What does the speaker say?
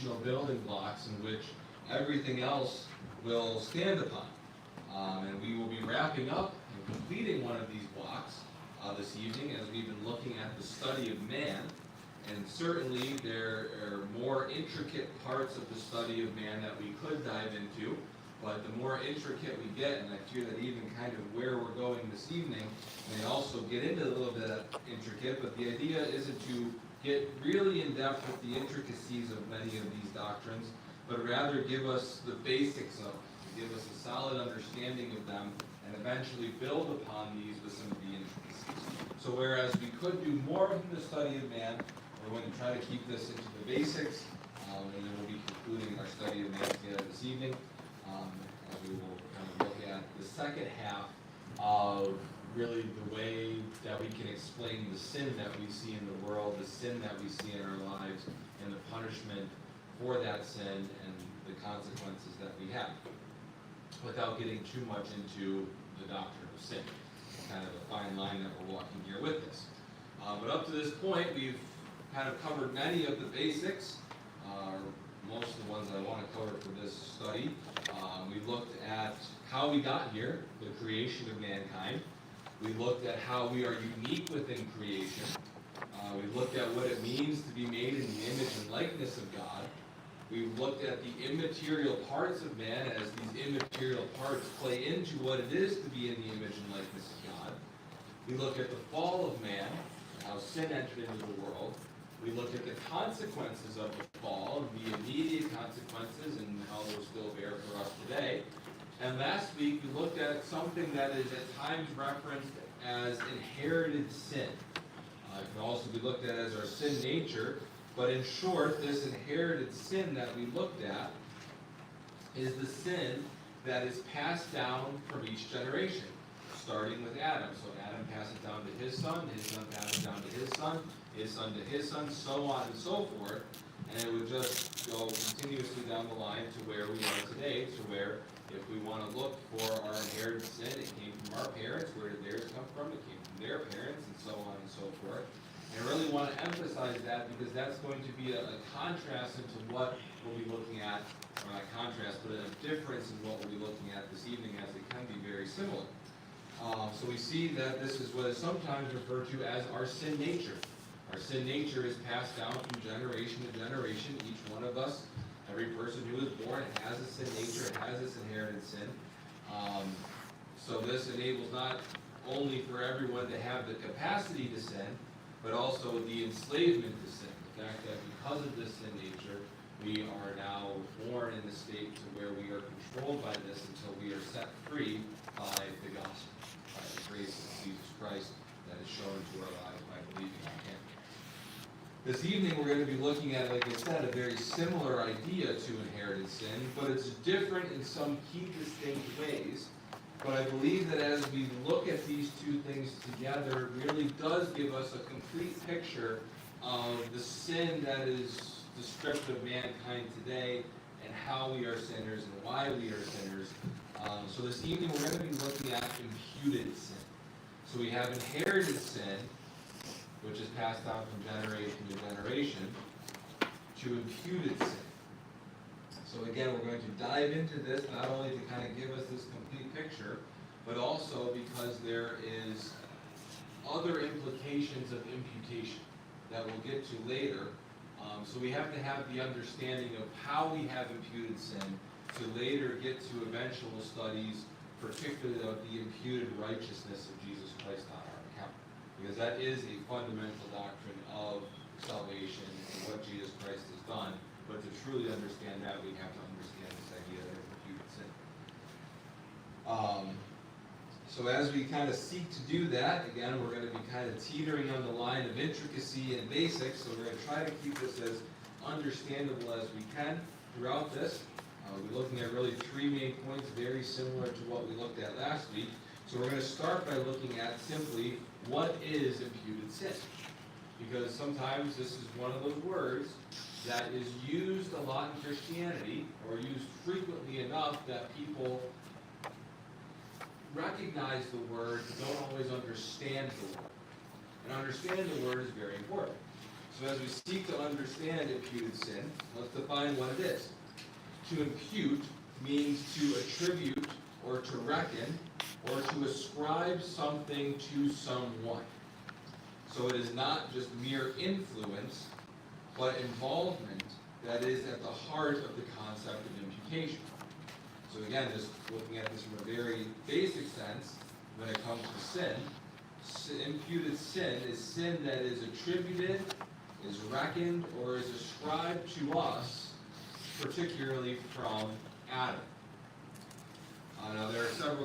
foundational building blocks in which everything else will stand upon. And we will be wrapping up and completing one of these blocks this evening as we've been looking at the study of man. And certainly there are more intricate parts of the study of man that we could dive into, but the more intricate we get, and I fear that even kind of where we're going this evening may also get into a little bit of intricate, but the idea isn't to get really in depth with the intricacies of many of these doctrines, but rather give us the basics of them, give us a solid understanding of them, and eventually build upon these with some of the intricacies. So whereas we could do more in the study of man, we're going to try to keep this into the basics, and then we'll be concluding our study of man together this evening. We will kind of look at the second half of really the way that we can explain the sin that we see in the world, the sin that we see in our lives, and the punishment for that sin and the consequences that we have, without getting too much into the doctrine of sin. Kind of a fine line that we're walking here with this. But up to this point, we've kind of covered many of the basics, most of the ones I want to cover for this study. We looked at how we got here, the creation of mankind. We looked at how we are unique within creation. We looked at what it means to be made in the image and likeness of God. We've looked at the immaterial parts of man as these immaterial parts play into what it is to be in the image and likeness of God. We look at the fall of man, how sin entered into the world. We looked at the consequences of the fall, the immediate consequences, and how those still bear for us today. And last week, we looked at something that is at times referenced as inherited sin. It can also be looked at as our sin nature, but in short, this inherited sin that we looked at is the sin that is passed down from each generation, starting with Adam. So Adam passed it down to his son passed it down to his son to his son, so on and so forth. And it would just go continuously down the line to where we are today, to where if we want to look for our inherited sin, it came from our parents. Where did theirs come from? It came from their parents, and so on and so forth. And I really want to emphasize that because that's going to be a contrast into what we'll be looking at, or not contrast, but a difference in what we'll be looking at this evening, as it can be very similar. So we see that this is what is sometimes referred to as our sin nature. Our sin nature is passed down from generation to generation. Each one of us, every person who is born, has a sin nature, has this inherited sin. So this enables not only for everyone to have the capacity to sin, but also the enslavement to sin. The fact that because of this sin nature, we are now born in the state to where we are controlled by this until we are set free by the gospel, by the grace of Jesus Christ that is shown to our lives by believing in Him. This evening we're going to be looking at, like I said, a very similar idea to inherited sin, but it's different in some key distinct ways. But I believe that as we look at these two things together, it really does give us a complete picture of the sin that is descriptive of mankind today and how we are sinners and why we are sinners. So this evening we're going to be looking at imputed sin. So we have inherited sin, which is passed down from generation to generation, to imputed sin. So again, we're going to dive into this not only to kind of give us this complete picture, but also because there is other implications of imputation that we'll get to later. So we have to have the understanding of how we have imputed sin to later get to eventual studies, particularly of the imputed righteousness of Jesus Christ on our account. Because that is a fundamental doctrine of salvation and what Jesus Christ has done. But to truly understand that, we have to understand this idea of imputed sin. So as we kind of seek to do that, again, we're going to be kind of teetering on the line of intricacy and basics. So we're going to try to keep this as understandable as we can throughout this. We're looking at really three main points, very similar to what we looked at last week. So we're going to start by looking at simply what is imputed sin. Because sometimes this is one of those words that is used a lot in Christianity, or used frequently enough that people recognize the word, but don't always understand the word. And understanding the word is very important. So as we seek to understand imputed sin, let's define what it is. To impute means to attribute or to reckon or to ascribe something to someone. So it is not just mere influence, but involvement that is at the heart of the concept of imputation. So again, just looking at this from a very basic sense, when it comes to sin, imputed sin is sin that is attributed, is reckoned, or is ascribed to us, particularly from Adam. Now there are several